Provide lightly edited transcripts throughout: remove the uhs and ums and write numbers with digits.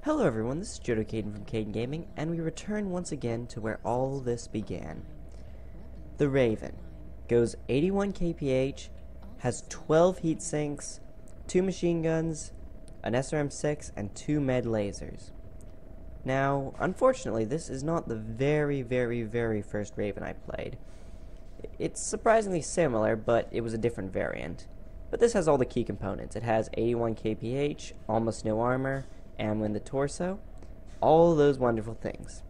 Hello everyone, this is Jodo Caden from Caden Gaming, and we return once again to where all this began. The Raven goes 81 kph, has 12 heat sinks, 2 machine guns, an SRM-6, and 2 med lasers. Now, unfortunately, this is not the very first Raven I played. It's surprisingly similar, but it was a different variant. But this has all the key components. It has 81 kph, almost no armor, ammo in the torso, all those wonderful things.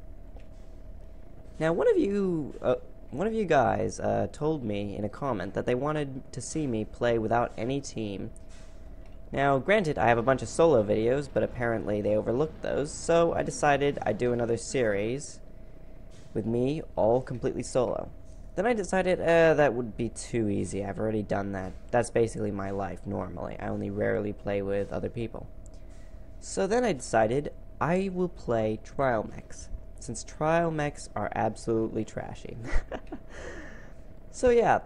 Now, one of you guys told me in a comment that they wanted to see me play without any team. Now, granted, I have a bunch of solo videos, but apparently they overlooked those, so I decided I'd do another series with me all completely solo. Then I decided that would be too easy. I've already done that. That's basically my life normally. I only rarely play with other people. So then I decided I will play trial mechs, since trial mechs are absolutely trashy. So yeah,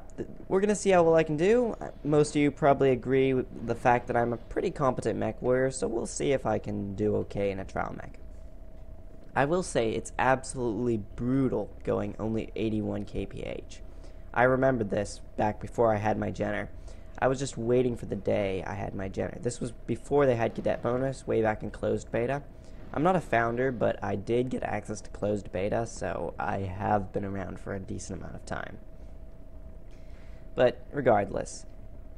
we're going to see how well I can do. Most of you probably agree with the fact that I'm a pretty competent mech warrior, so we'll see if I can do okay in a trial mech. I will say it's absolutely brutal going only 81 kph. I remembered this back before I had my Jenner. I was just waiting for the day I had my Jenner. This was before they had cadet bonus, way back in closed beta. I'm not a founder, but I did get access to closed beta, so I have been around for a decent amount of time. But regardless,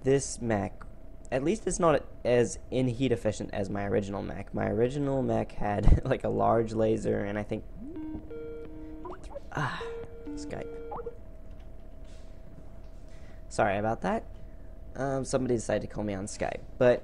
this mech, at least it's not as in heat efficient as my original mech. My original mech had like a large laser, and I think Skype. Sorry about that. Somebody decided to call me on Skype, but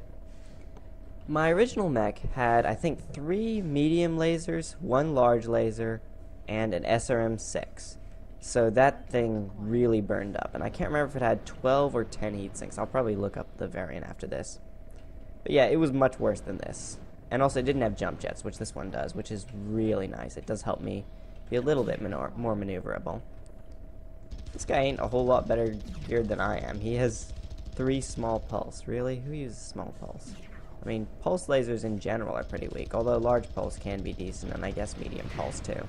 my original mech had, I think, 3 medium lasers, 1 large laser, and an SRM-6. So that thing really burned up, and I can't remember if it had 12 or 10 heat sinks. I'll probably look up the variant after this. But yeah, it was much worse than this. And also, it didn't have jump jets, which this one does, which is really nice. It does help me be a little bit more maneuverable. This guy ain't a whole lot better geared than I am. He has 3 small pulse. Really? Who uses small pulse? I mean, pulse lasers in general are pretty weak, although large pulse can be decent, and I guess medium pulse too.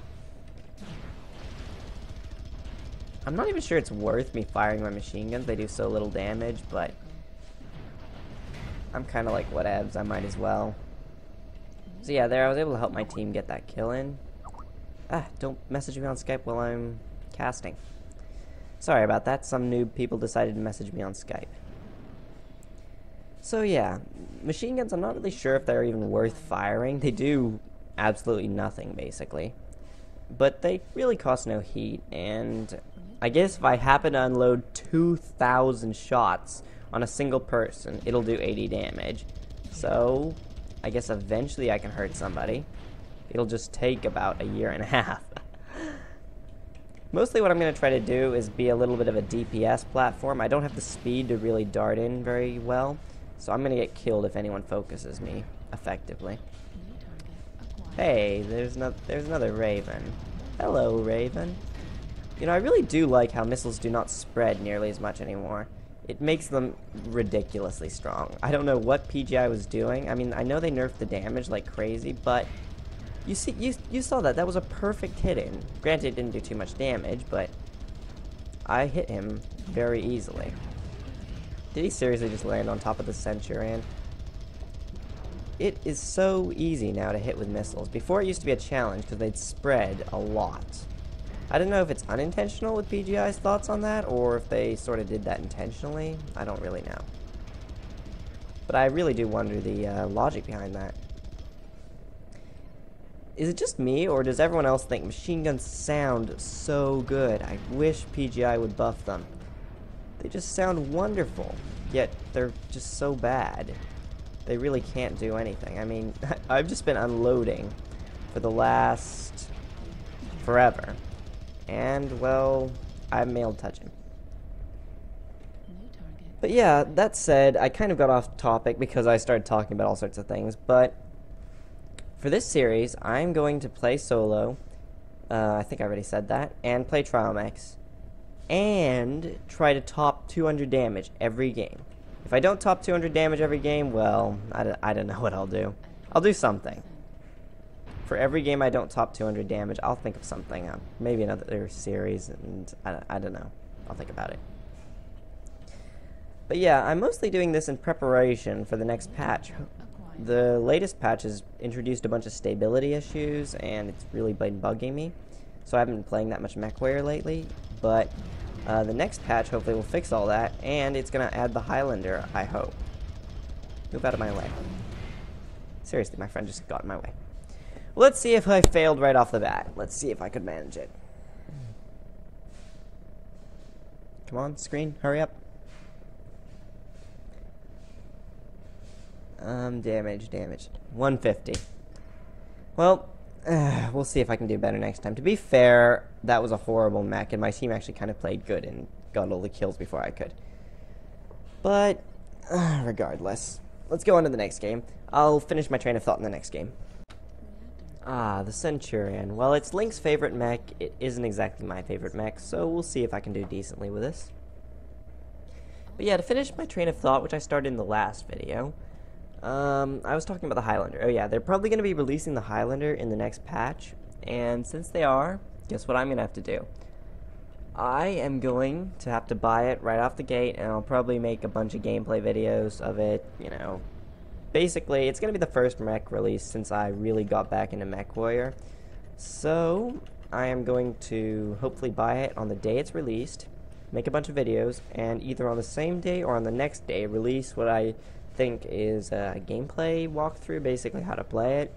I'm not even sure it's worth me firing my machine guns. They do so little damage, but I'm kind of like, whatevs, I might as well. So yeah, there I was able to help my team get that kill in. Don't message me on Skype while I'm casting. Sorry about that. Some noob people decided to message me on Skype. So yeah, machine guns, I'm not really sure if they're even worth firing. They do absolutely nothing, basically. But they really cost no heat, and I guess if I happen to unload 2,000 shots on a single person, it'll do 80 damage. So, I guess eventually I can hurt somebody. It'll just take about a year and a half. Mostly what I'm going to try to do is be a little bit of a DPS platform. I don't have the speed to really dart in very well, so I'm going to get killed if anyone focuses me effectively. Hey, there's another Raven. Hello, Raven. You know, I really do like how missiles do not spread nearly as much anymore. It makes them ridiculously strong. I don't know what PGI was doing. I mean, I know they nerfed the damage like crazy, but you saw that. That was a perfect hit-in. Granted, it didn't do too much damage, but I hit him very easily. Did he seriously just land on top of the Centurion? It is so easy now to hit with missiles. Before it used to be a challenge because they'd spread a lot. I don't know if it's unintentional with PGI's thoughts on that, or if they sort of did that intentionally. I don't really know. But I really do wonder the logic behind that. Is it just me, or does everyone else think machine guns sound so good? I wish PGI would buff them. They just sound wonderful, yet they're just so bad. They really can't do anything. I mean, I've just been unloading for the last forever. And, well, I'm male touching. But yeah, that said, I kind of got off topic because I started talking about all sorts of things. But for this series, I'm going to play solo. I think I already said that. And play trial mechs. And try to top 200 damage every game. If I don't top 200 damage every game, well, I don't know what I'll do. I'll do something. For every game I don't top 200 damage, I'll think of something. Maybe another series, and I don't know. I'll think about it. But yeah, I'm mostly doing this in preparation for the next patch. The latest patch has introduced a bunch of stability issues, and it's really been bugging me. So I haven't been playing that much MechWarrior lately, but the next patch hopefully will fix all that, and it's going to add the Highlander, I hope. Move out of my way. Seriously, my friend just got in my way. Let's see if I failed right off the bat. Let's see if I could manage it. Come on, screen, hurry up. Damage. 150. Well, we'll see if I can do better next time. To be fair, that was a horrible mech, and my team actually kind of played good and got all the kills before I could. But, regardless, let's go on to the next game. I'll finish my train of thought in the next game. The Centurion. Well, it's Link's favorite mech. It isn't exactly my favorite mech, so we'll see if I can do decently with this. But yeah, to finish my train of thought, which I started in the last video, I was talking about the Highlander. Oh yeah, they're probably going to be releasing the Highlander in the next patch, and since they are, guess what I'm going to have to do? I am going to have to buy it right off the gate, and I'll probably make a bunch of gameplay videos of it, you know. Basically, it's going to be the first mech release since I really got back into MechWarrior. So, I am going to hopefully buy it on the day it's released, make a bunch of videos, and either on the same day or on the next day release what I think is a gameplay walkthrough, basically how to play it,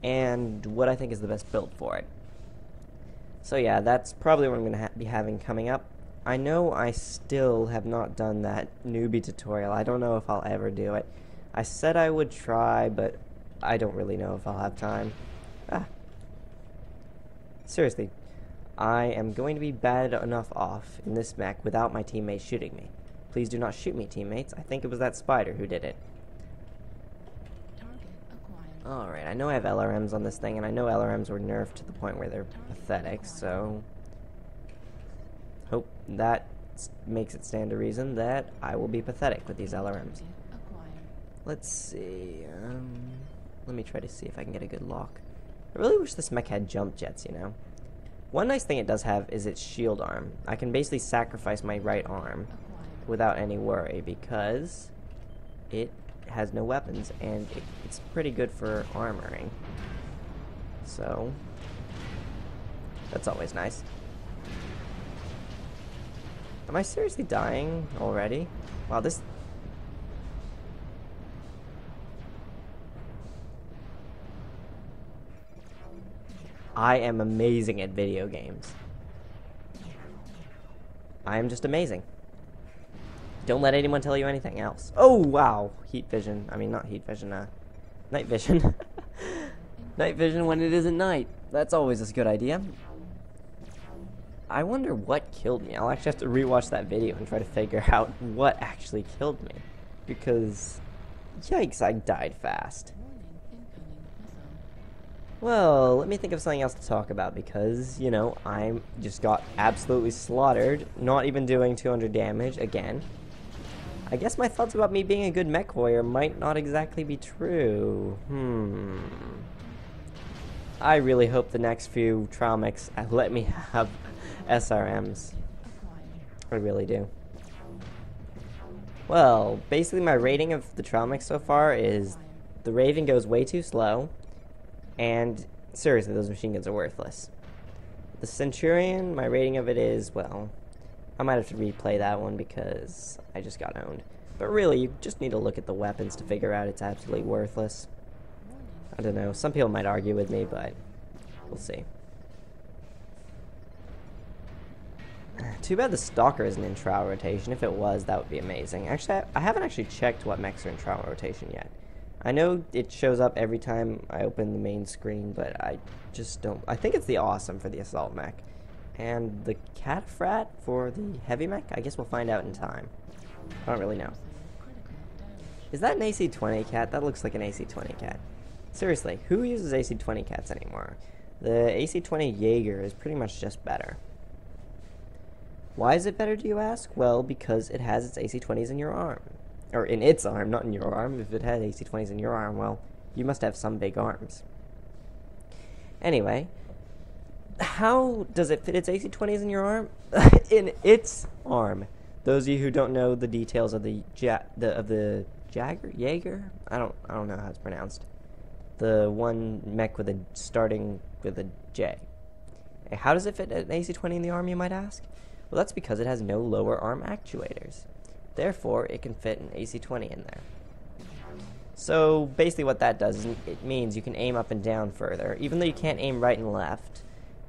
and what I think is the best build for it. So yeah, that's probably what I'm going to be having coming up. I know I still have not done that newbie tutorial. I don't know if I'll ever do it. I said I would try, but I don't really know if I'll have time. Seriously, I am going to be bad enough off in this mech without my teammates shooting me. Please do not shoot me, teammates. I think it was that spider who did it. Alright, I know I have LRMs on this thing, and I know LRMs were nerfed to the point where they're pathetic, so hope that makes it stand to reason that I will be pathetic with these LRMs. Let's see, let me try to see if I can get a good lock. I really wish this mech had jump jets, you know. One nice thing it does have is its shield arm. I can basically sacrifice my right arm without any worry because it has no weapons, and it's pretty good for armoring. So, that's always nice. Am I seriously dying already? Wow, this... I am amazing at video games. I am just amazing. Don't let anyone tell you anything else. Oh, wow. Heat vision. I mean, not heat vision, night vision. Night vision when it isn't night. That's always a good idea. I wonder what killed me. I'll actually have to rewatch that video and try to figure out what actually killed me. Because, yikes, I died fast. Well, let me think of something else to talk about because, you know, I just got absolutely slaughtered, not even doing 200 damage again. I guess my thoughts about me being a good mech warrior might not exactly be true. I really hope the next few trial mechs let me have SRMs. I really do. Well, basically my rating of the trial mech so far is the Raven goes way too slow. And seriously, those machine guns are worthless. The Centurion, my rating of it is, well, I might have to replay that one because I just got owned. But really, you just need to look at the weapons to figure out it's absolutely worthless. I don't know, some people might argue with me, but we'll see. Too bad the Stalker isn't in trial rotation. If it was, that would be amazing. Actually, I haven't actually checked what mechs are in trial rotation yet. I know it shows up every time I open the main screen, but I just don't... I think it's the Awesome for the Assault mech. And the Cataphat for the Heavy mech? I guess we'll find out in time. I don't really know. Is that an AC-20 cat? That looks like an AC-20 cat. Seriously, who uses AC-20 cats anymore? The AC-20 Jaeger is pretty much just better. Why is it better, do you ask? Well, because it has its AC-20s in your arm. Or in its arm, not in your arm. If it had AC-20s in your arm, well, you must have some big arms. Anyway, how does it fit its AC-20s in your arm? In its arm. Those of you who don't know the details of the Jaeger? I don't know how it's pronounced. The one mech with starting with a J. How does it fit an AC-20 in the arm, you might ask? Well, that's because it has no lower arm actuators. Therefore, it can fit an AC-20 in there. So, basically what that does is it means you can aim up and down further, even though you can't aim right and left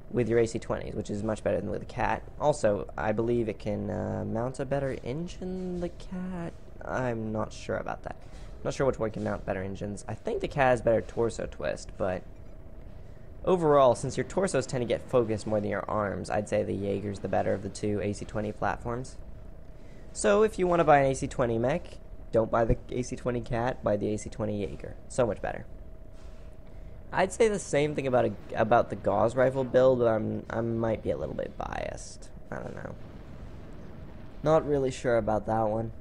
with your AC-20s, which is much better than with the Cat. Also, I believe it can mount a better engine than the Cat. I'm not sure about that. I'm not sure which one can mount better engines. I think the Cat has better torso twist, but overall, since your torsos tend to get focused more than your arms, I'd say the Jaeger's the better of the two AC-20 platforms. So if you want to buy an AC-20 mech, don't buy the AC-20 Cat, buy the AC-20 Jaeger. So much better. I'd say the same thing about the Gauss rifle build, but I might be a little bit biased. I don't know. Not really sure about that one.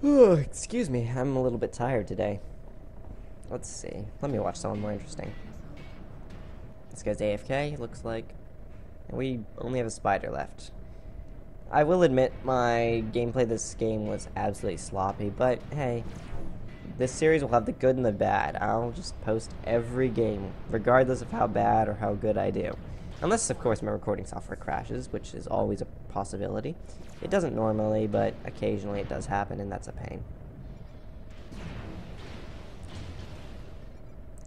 Excuse me, I'm a little bit tired today. Let's see. Let me watch someone more interesting. This guy's AFK, looks like. And we only have a spider left. I will admit my gameplay of this game was absolutely sloppy, but hey, this series will have the good and the bad. I'll just post every game, regardless of how bad or how good I do. Unless, of course, my recording software crashes, which is always a possibility. It doesn't normally, but occasionally it does happen, and that's a pain.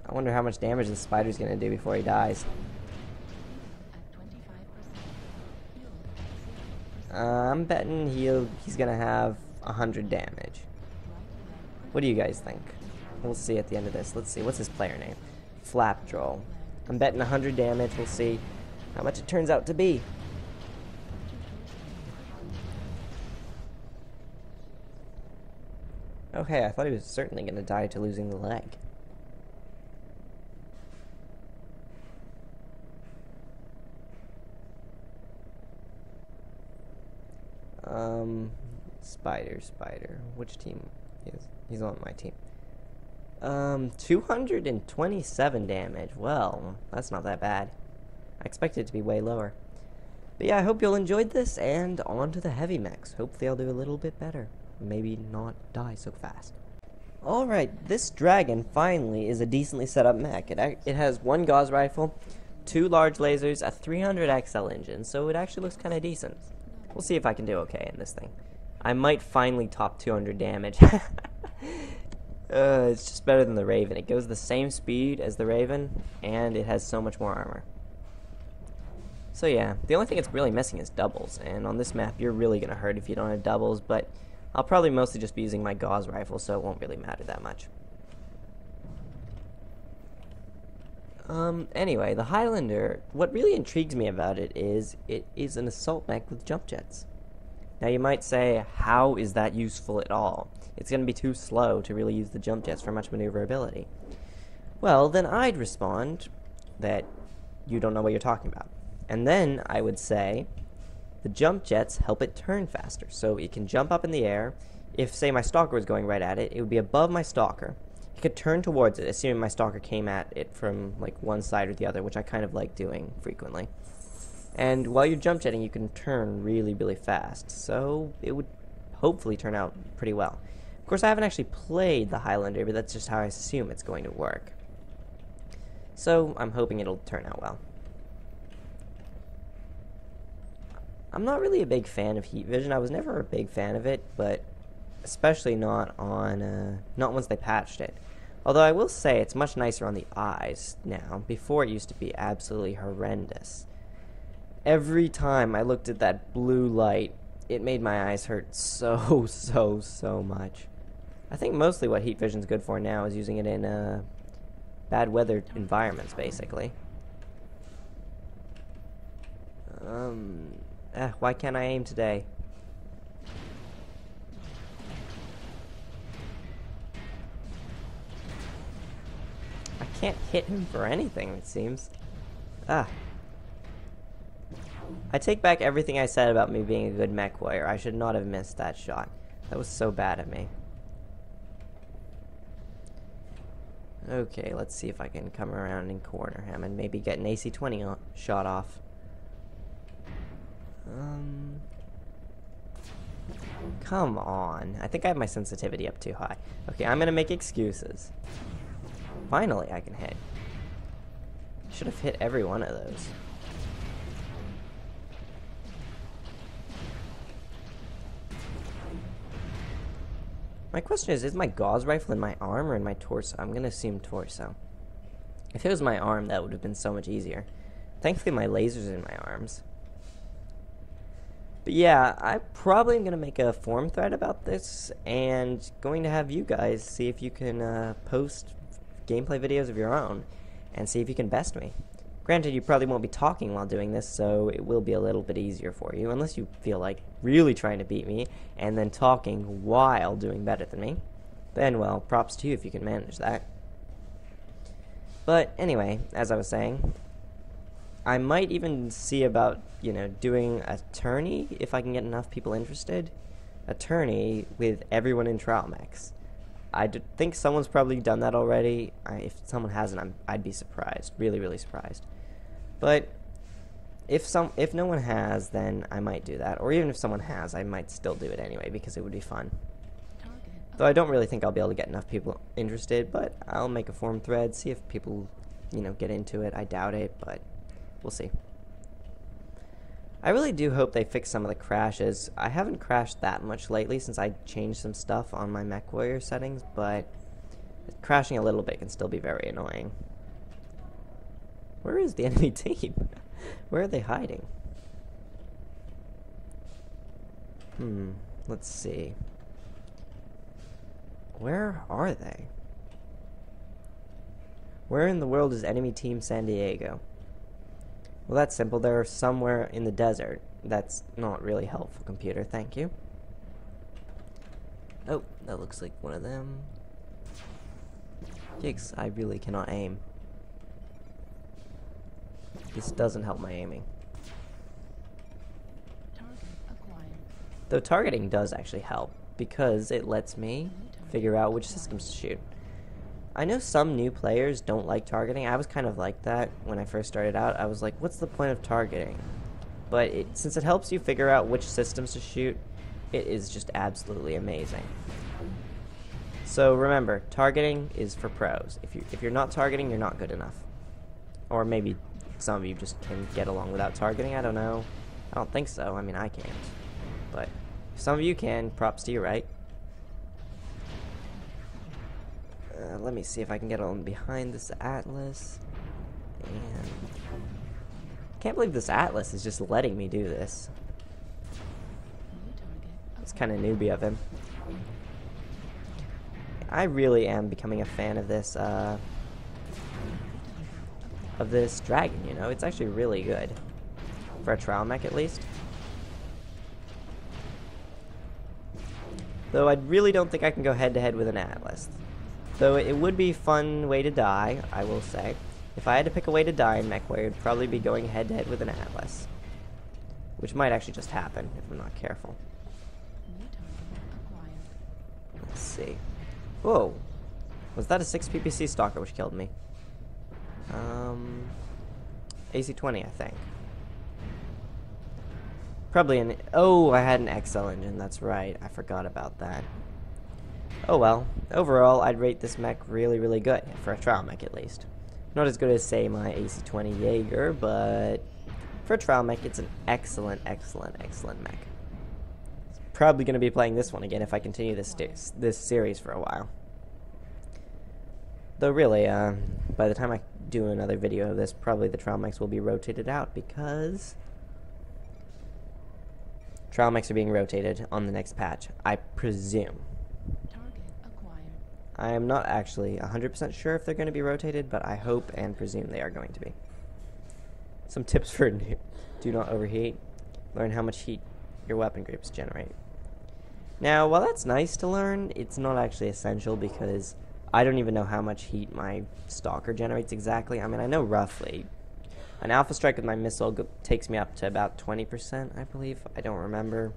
I wonder how much damage this spider's going to do before he dies. I'm betting he's going to have 100 damage. What do you guys think? We'll see at the end of this. Let's see. What's his player name? Flapdroll. I'm betting 100 damage. We'll see how much it turns out to be. Okay, I thought he was certainly going to die to losing the leg. Spider. Which team is? He's on my team. 227 damage. Well, that's not that bad. I expected it to be way lower. But yeah, I hope you all enjoyed this, and on to the heavy mechs. Hopefully I'll do a little bit better. Maybe not die so fast. Alright, this dragon finally is a decently set up mech. It has one Gauss rifle, 2 large lasers, a 300 XL engine, so it actually looks kind of decent. We'll see if I can do okay in this thing. I might finally top 200 damage. It's just better than the Raven. It goes the same speed as the Raven, and it has so much more armor. So yeah, the only thing it's really missing is doubles, and on this map you're really going to hurt if you don't have doubles, but I'll probably mostly just be using my Gauss rifle, so it won't really matter that much. Anyway, the Highlander, what really intrigues me about it is an assault mech with jump jets. Now you might say, how is that useful at all? It's going to be too slow to really use the jump jets for much maneuverability. Well, then I'd respond that you don't know what you're talking about. And then I would say, the jump jets help it turn faster, so it can jump up in the air. If, say, my stalker was going right at it, it would be above my stalker. It could turn towards it, assuming my stalker came at it from, like, one side or the other, which I kind of like doing frequently. And while you're jump jetting, you can turn really, really fast, so it would hopefully turn out pretty well. Of course, I haven't actually played the Highlander, but that's just how I assume it's going to work. So, I'm hoping it'll turn out well. I'm not really a big fan of heat vision. I was never a big fan of it, but especially not once they patched it. Although I will say it's much nicer on the eyes now. Before it used to be absolutely horrendous. Every time I looked at that blue light, it made my eyes hurt so much. I think mostly what heat vision's good for now is using it in bad weather environments, basically. Why can't I aim today? I can't hit him for anything, it seems. I take back everything I said about me being a good mech warrior. I should not have missed that shot. That was so bad of me. Okay, let's see if I can come around and corner him and maybe get an AC-20 shot off. Come on. I think I have my sensitivity up too high. Okay, I'm gonna make excuses. Finally, I can hit. Should have hit every one of those. My question is my gauze rifle in my arm or in my torso? I'm gonna assume torso. If it was my arm, that would have been so much easier. Thankfully, my laser's in my arms. But yeah, I probably am going to make a forum thread about this, and going to have you guys see if you can post gameplay videos of your own, and see if you can best me. Granted, you probably won't be talking while doing this, so it will be a little bit easier for you, unless you feel like really trying to beat me, and then talking while doing better than me. Then, well, props to you if you can manage that. But anyway, as I was saying, I might even see about, doing a tourney if I can get enough people interested. A tourney with everyone in trial mechs. I think someone's probably done that already. If someone hasn't, I'd be surprised. Really, really surprised. But if no one has, then I might do that. Or even if someone has, I might still do it anyway because it would be fun. Though I don't really think I'll be able to get enough people interested, but I'll make a forum thread, see if people, get into it. I doubt it, but we'll see. I really do hope they fix some of the crashes. I haven't crashed that much lately since I changed some stuff on my Mech Warrior settings, but crashing a little bit can still be very annoying. Where is the enemy team? Where are they hiding? Let's see. Where are they? Where in the world is enemy team San Diego? Well, that's simple. They're somewhere in the desert. That's not really helpful, computer. Thank you. Oh, that looks like one of them. Yikes, I really cannot aim. This doesn't help my aiming. Though targeting does actually help, because it lets me figure out which systems to shoot. I know some new players don't like targeting. I was kind of like that when I first started out. I was like, what's the point of targeting? But since it helps you figure out which systems to shoot, it is just absolutely amazing. So remember, targeting is for pros. If you're not targeting, you're not good enough. Or maybe some of you just can get along without targeting. I don't know. I don't think so. I mean, I can't. But if some of you can, props to you, right? Let me see if I can get on behind this Atlas. And can't believe this Atlas is just letting me do this. It's kind of newbie of him. I really am becoming a fan of this dragon, It's actually really good. For a trial mech, at least. Though I really don't think I can go head-to-head with an Atlas. Though it would be a fun way to die, I will say. If I had to pick a way to die in Mech Warrior, it would probably be going head-to-head with an Atlas. Which might actually just happen, if I'm not careful. Let's see. Whoa. Was that a 6 PPC stalker which killed me? AC-20, I think. Probably an... Oh, I had an XL engine, that's right. I forgot about that. Oh well, overall, I'd rate this mech really, really good, for a trial mech at least. Not as good as, say, my AC-20 Jaeger, but for a trial mech, it's an excellent, excellent, excellent mech. Probably going to be playing this one again if I continue this series for a while. Though really, by the time I do another video of this, probably the trial mechs will be rotated out, because trial mechs are being rotated on the next patch, I presume. I am not actually 100% sure if they're going to be rotated, but I hope and presume they are going to be. Some tips for do not overheat. Learn how much heat your weapon groups generate. Now, while that's nice to learn, it's not actually essential because I don't even know how much heat my stalker generates exactly. I mean, I know roughly. An alpha strike with my missile takes me up to about 20%, I believe. I don't remember.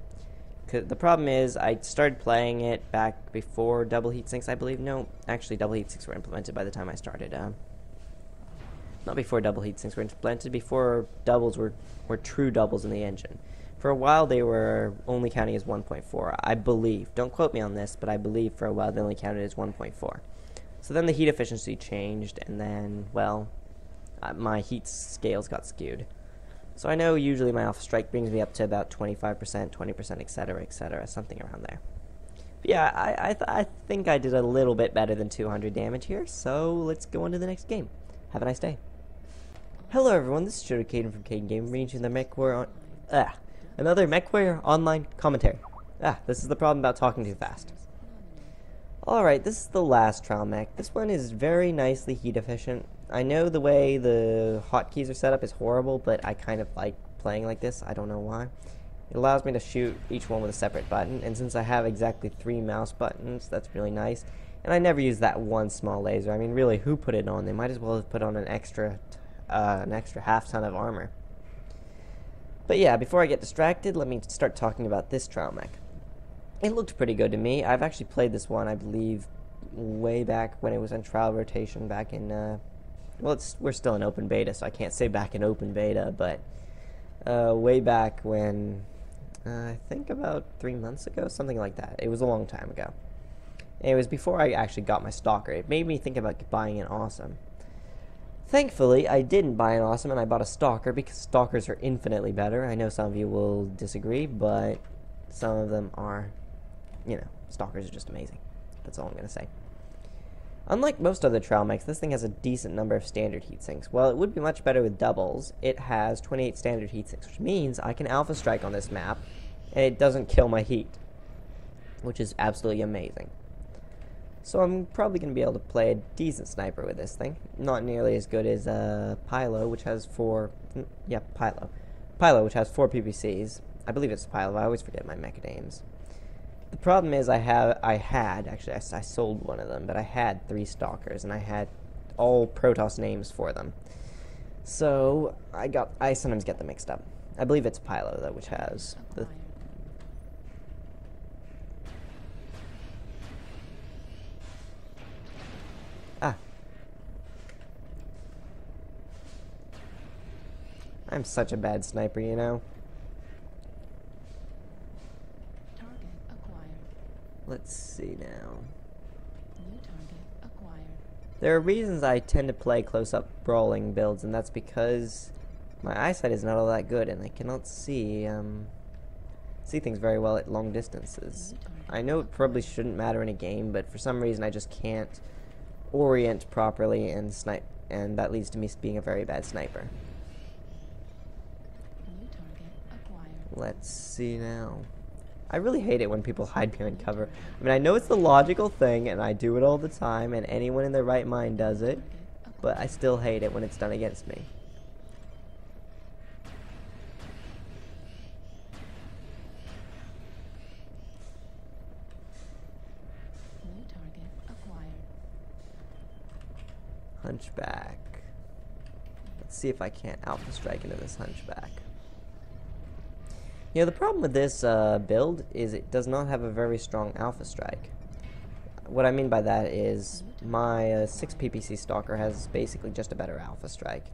The problem is, I started playing it back before double heatsinks, I believe. No, actually, double heatsinks were implemented by the time I started. Not before double heatsinks were implemented, before doubles were true doubles in the engine. For a while, they were only counting as 1.4, I believe. Don't quote me on this, but I believe for a while they only counted as 1.4. So then the heat efficiency changed, and then, well, my heat scales got skewed. So I know usually my alpha strike brings me up to about 25%, 20%, etc., something around there. But yeah, I think I did a little bit better than 200 damage here, so let's go on to the next game. Have a nice day. Hello everyone, this is Caden from Caden Gaming, bringing you the MechWo another MechWo online commentary. This is the problem about talking too fast. Alright, this is the last trial mech. This one is very nicely heat efficient. I know the way the hotkeys are set up is horrible, but I kind of like playing like this. I don't know why. It allows me to shoot each one with a separate button, and since I have exactly 3 mouse buttons, that's really nice. And I never use that one small laser. I mean, really, who put it on? They might as well have put on an extra half ton of armor. But yeah, before I get distracted, let me start talking about this trial mech. It looked pretty good to me. I've actually played this one, I believe, way back when it was in trial rotation back in, well, we're still in open beta, so I can't say back in open beta, but way back when, I think about 3 months ago, something like that. It was a long time ago. And it was before I actually got my stalker. It made me think about buying an awesome. Thankfully, I didn't buy an awesome, and I bought a stalker, because stalkers are infinitely better. I know some of you will disagree, but some of them are, you know, stalkers are just amazing. That's all I'm going to say. Unlike most other trial mechs, this thing has a decent number of standard heatsinks. While it would be much better with doubles, it has 28 standard heatsinks, which means I can alpha strike on this map, and it doesn't kill my heat, which is absolutely amazing. So I'm probably going to be able to play a decent sniper with this thing. Not nearly as good as Pylo, which has 4... Yeah, Pylo. Pylo, which has 4 PPCs. I believe it's Pylo. I always forget my mecha names. The problem is actually, I sold one of them, but I had 3 stalkers, and I had all Protoss names for them. So I sometimes get them mixed up. I believe it's Pylo, though, which has the... I'm such a bad sniper, you know? Target acquired. Let's see now. New target acquired. There are reasons I tend to play close-up brawling builds, and that's because my eyesight is not all that good, and I cannot see things very well at long distances. I know it probably shouldn't matter in a game, but for some reason I just can't orient properly and snipe, and that leads to me being a very bad sniper. Let's see now. I really hate it when people hide behind cover. I mean, I know it's the logical thing, and I do it all the time, and anyone in their right mind does it, but I still hate it when it's done against me. New target acquired. Hunchback. Let's see if I can't alpha strike into this hunchback. You know, the problem with this build is it does not have a very strong alpha strike. What I mean by that is my 6 PPC stalker has basically just a better alpha strike.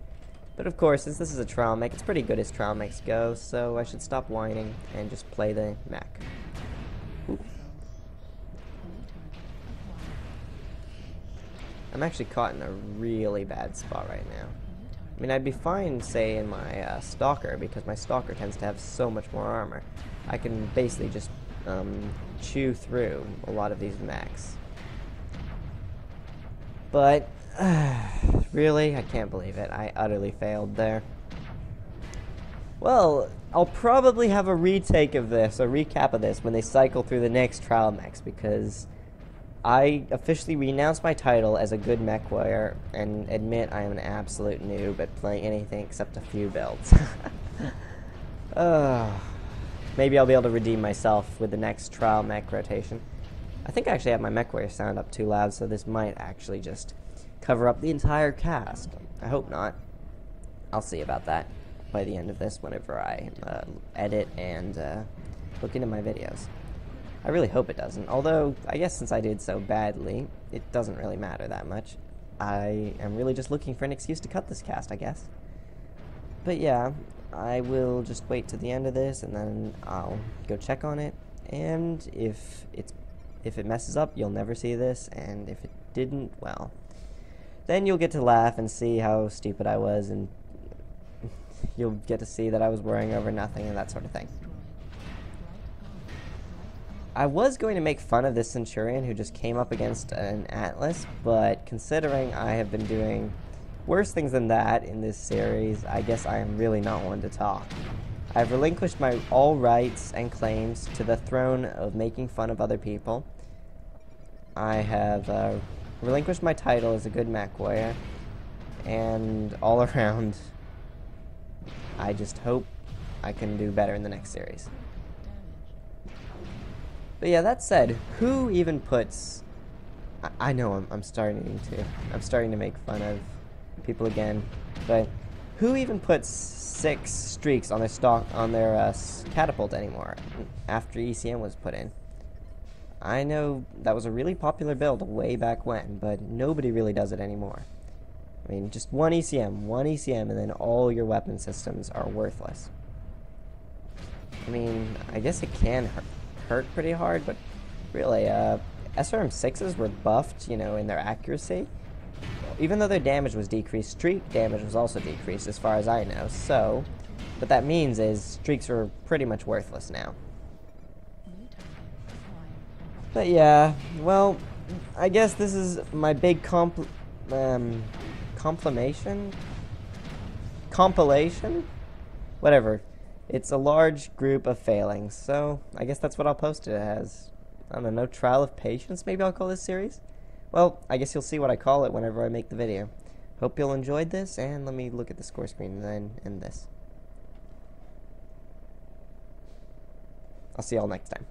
But of course, since this is a trial mech, it's pretty good as trial mechs go, so I should stop whining and just play the mech. Ooh. I'm actually caught in a really bad spot right now. I mean, I'd be fine, say, in my stalker, because my stalker tends to have so much more armor. I can basically just chew through a lot of these mechs. But, really? I can't believe it. I utterly failed there. Well, I'll probably have a retake of this, a recap of this, when they cycle through the next trial mechs, because I officially renounced my title as a good mech warrior and admit I am an absolute noob at playing anything except a few builds. Maybe I'll be able to redeem myself with the next trial mech rotation. I think I actually have my mech warrior sound up too loud, so this might actually just cover up the entire cast. I hope not. I'll see about that by the end of this whenever I edit and look into my videos. I really hope it doesn't, although I guess since I did so badly, it doesn't really matter that much. I am really just looking for an excuse to cut this cast, I guess. But yeah, I will just wait to the end of this, and then I'll go check on it, and if it messes up, you'll never see this, and if it didn't, well, then you'll get to laugh and see how stupid I was, and you'll get to see that I was worrying over nothing and that sort of thing. I was going to make fun of this Centurion who just came up against an Atlas, but considering I have been doing worse things than that in this series, I guess I am really not one to talk. I've relinquished my all rights and claims to the throne of making fun of other people. I have relinquished my title as a good mech warrior, and all around, I just hope I can do better in the next series. But yeah, that said, who even puts... I know I'm starting to make fun of people again, but who even puts 6 streaks on their catapult anymore after ECM was put in? I know that was a really popular build way back when, but nobody really does it anymore. I mean, just one ECM, and then all your weapon systems are worthless. I mean, I guess it can hurt pretty hard, but really, SRM6s were buffed, in their accuracy. Even though their damage was decreased, streak damage was also decreased, as far as I know. So, what that means is streaks are pretty much worthless now. But yeah, well, I guess this is my big compilation? Whatever. It's a large group of failings, so I guess that's what I'll post it as. I don't know, trial of patience, maybe I'll call this series? Well, I guess you'll see what I call it whenever I make the video. Hope you'll enjoyed this, and let me look at the score screen and then end this. I'll see y'all next time.